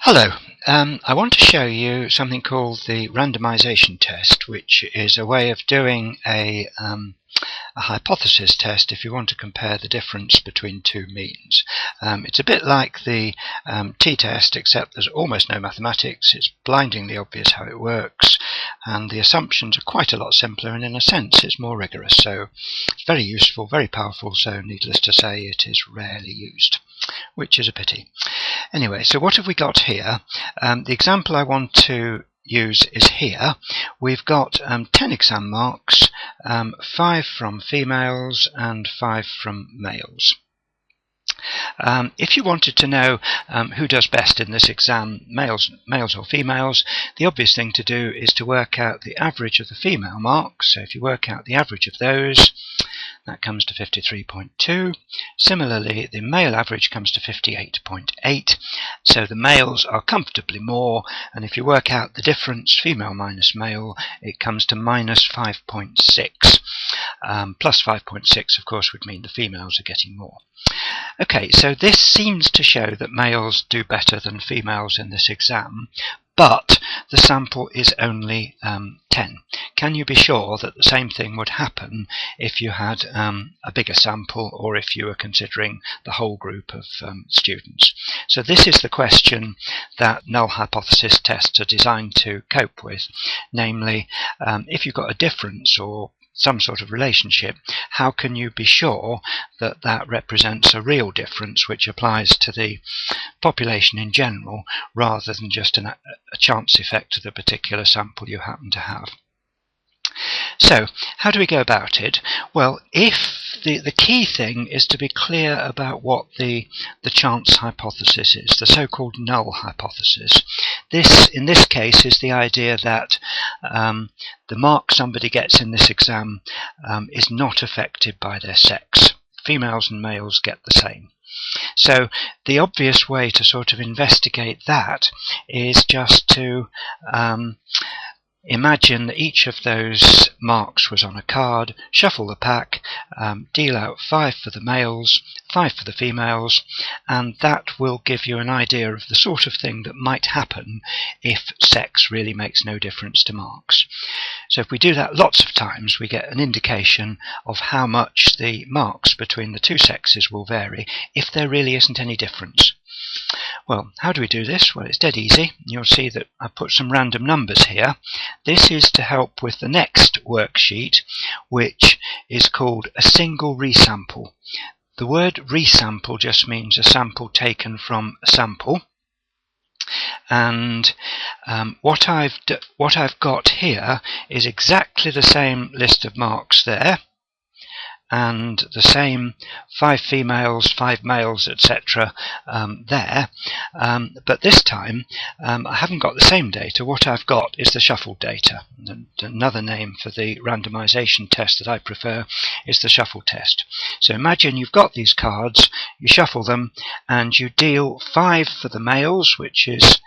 Hello, I want to show you something called the randomization test, which is a way of doing a hypothesis test if you want to compare the difference between two means. It's a bit like the t-test, except there's almost no mathematics. It's blindingly obvious how it works, and the assumptions are quite a lot simpler, and in a sense it's more rigorous. So it's very useful, very powerful, so needless to say it is rarely used, which is a pity. Anyway, so what have we got here? The example I want to use is here. We've got 10 exam marks, 5 from females and 5 from males. If you wanted to know who does best in this exam, males or females, the obvious thing to do is to work out the average of the female marks. So if you work out the average of those, that comes to 53.2. Similarly, the male average comes to 58.8. So the males are comfortably more, and if you work out the difference, female minus male, it comes to minus 5.6. Plus 5.6, of course, would mean the females are getting more. Okay, so this seems to show that males do better than females in this exam, but the sample is only 10. Can you be sure that the same thing would happen if you had a bigger sample, or if you were considering the whole group of students? So this is the question that null hypothesis tests are designed to cope with, namely, if you've got a difference or some sort of relationship, how can you be sure that that represents a real difference which applies to the population in general, rather than just a chance effect of the particular sample you happen to have? So, how do we go about it? Well, if the key thing is to be clear about what the chance hypothesis is, the so-called null hypothesis. This, in this case, is the idea that the mark somebody gets in this exam is not affected by their sex. Females and males get the same. So the obvious way to sort of investigate that is just to imagine that each of those marks was on a card, shuffle the pack, deal out 5 for the males, 5 for the females, and that will give you an idea of the sort of thing that might happen if sex really makes no difference to marks. So if we do that lots of times, we get an indication of how much the marks between the two sexes will vary if there really isn't any difference. Well, how do we do this? Well, it's dead easy. You'll see that I've put some random numbers here. This is to help with the next worksheet, which is called a single resample. The word resample just means a sample taken from a sample. And what I've got here is exactly the same list of marks there, and the same 5 females, 5 males, etc. there, but this time I haven't got the same data. What I've got is the shuffled data, and another name for the randomization test that I prefer is the shuffle test. So imagine you've got these cards, you shuffle them, and you deal 5 for the males, which is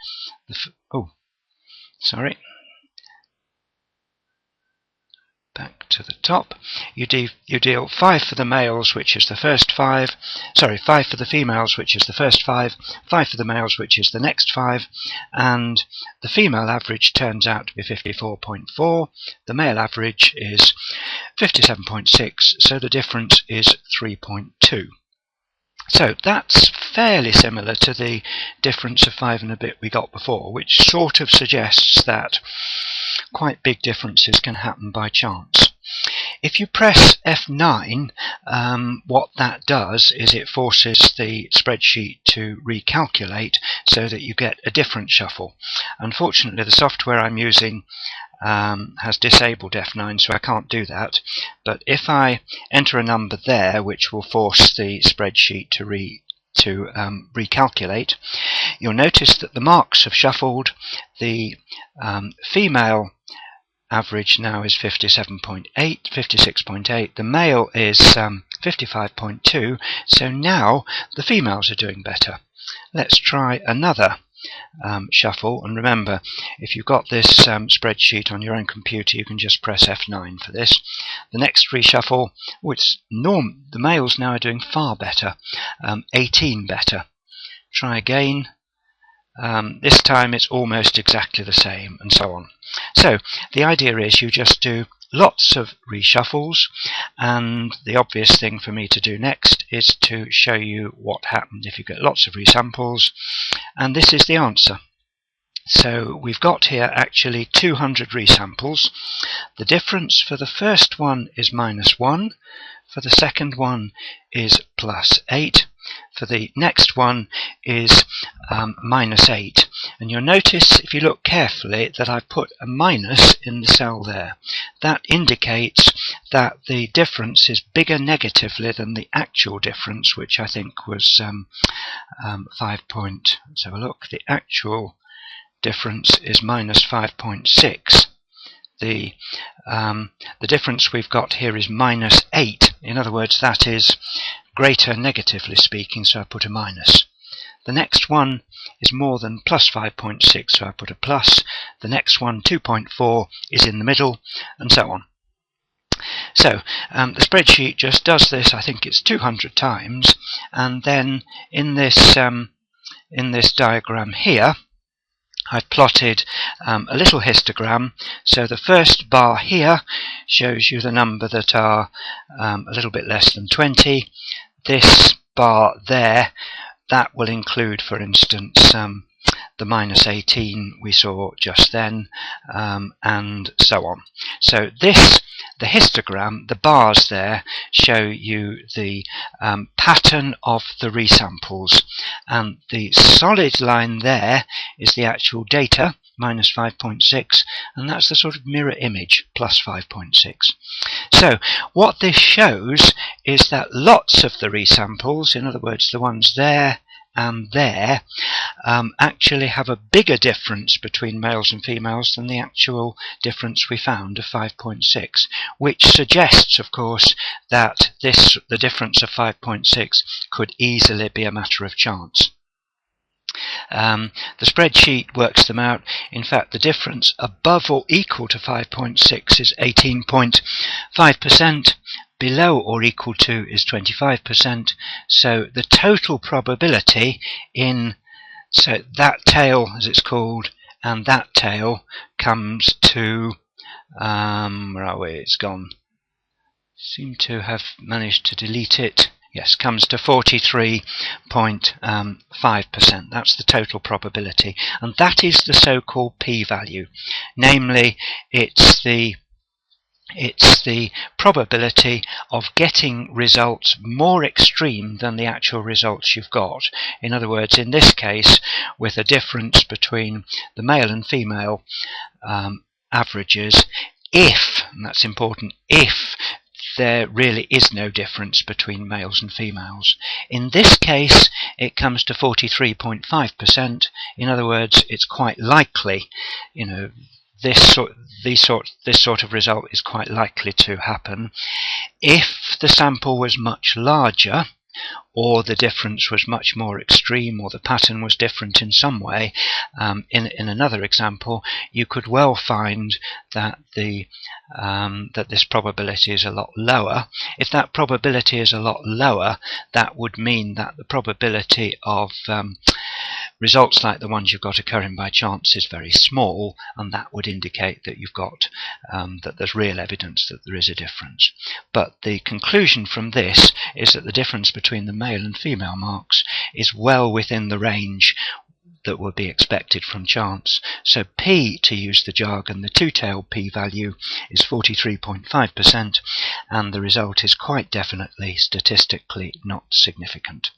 back to the top. You deal 5 for the males, which is the first 5. 5 for the females, which is the first 5. 5 for the males, which is the next 5. And the female average turns out to be 54.4. The male average is 57.6. So the difference is 3.2. So that's fairly similar to the difference of 5 and a bit we got before, which sort of suggests that quite big differences can happen by chance. If you press F9, what that does is it forces the spreadsheet to recalculate so that you get a different shuffle. Unfortunately, the software I'm using has disabled F9, so I can't do that. But if I enter a number there, which will force the spreadsheet to recalculate, you'll notice that the marks have shuffled. The female average now is 56.8. The male is 55.2. So now the females are doing better. Let's try another shuffle, and remember, if you've got this spreadsheet on your own computer, you can just press F9 for this. The next reshuffle, the males now are doing far better, 18 better. Try again. This time it's almost exactly the same, and so on. So the idea is you just do lots of reshuffles, and the obvious thing for me to do next is to show you what happened if you get lots of resamples, and this is the answer. So we've got here actually 200 resamples. The difference for the first one is -1, for the second one is +8, for the next one is -8. And you'll notice, if you look carefully, that I've put a minus in the cell there. That indicates that the difference is bigger negatively than the actual difference, which I think was 5 point. Let's have a look. The actual difference is -5.6. The difference we've got here is -8. In other words, that is greater negatively speaking, so I put a minus. The next one is more than +5.6, so I put a plus. The next one, 2.4, is in the middle, and so on. So the spreadsheet just does this, I think it's 200 times, and then in this diagram here, I've plotted a little histogram. So the first bar here shows you the number that are a little bit less than 20. This bar there, that will include, for instance, the -18 we saw just then, and so on. So the histogram, the bars there, show you the pattern of the resamples, and the solid line there is the actual data, -5.6, and that's the sort of mirror image, +5.6. So what this shows is that lots of the resamples, in other words the ones there and there, actually have a bigger difference between males and females than the actual difference we found of 5.6, which suggests, of course, that the difference of 5.6 could easily be a matter of chance. The spreadsheet works them out. In fact, the difference above or equal to 5.6 is 18.5%. Below or equal to is 25%. So the total probability in that tail, as it's called, and that tail comes to where are we? It's gone. Seem to have managed to delete it. Yes, comes to 43.5%. That's the total probability, and that is the so-called p-value. Namely, it's the probability of getting results more extreme than the actual results you've got. In other words, in this case, with a difference between the male and female averages, if, and that's important, if there really is no difference between males and females. In this case, it comes to 43.5%. In other words, it's quite likely, this sort of result is quite likely to happen. If the sample was much larger, or the difference was much more extreme, or the pattern was different in some way, in another example, you could well find that that this probability is a lot lower. If that probability is a lot lower, that would mean that the probability of results like the ones you've got occurring by chance is very small, and that would indicate that you've got that there's real evidence that there is a difference. But the conclusion from this is that the difference between the male and female marks is well within the range that would be expected from chance. So P, to use the jargon, the two-tailed p-value is 43.5%, and the result is quite definitely statistically not significant.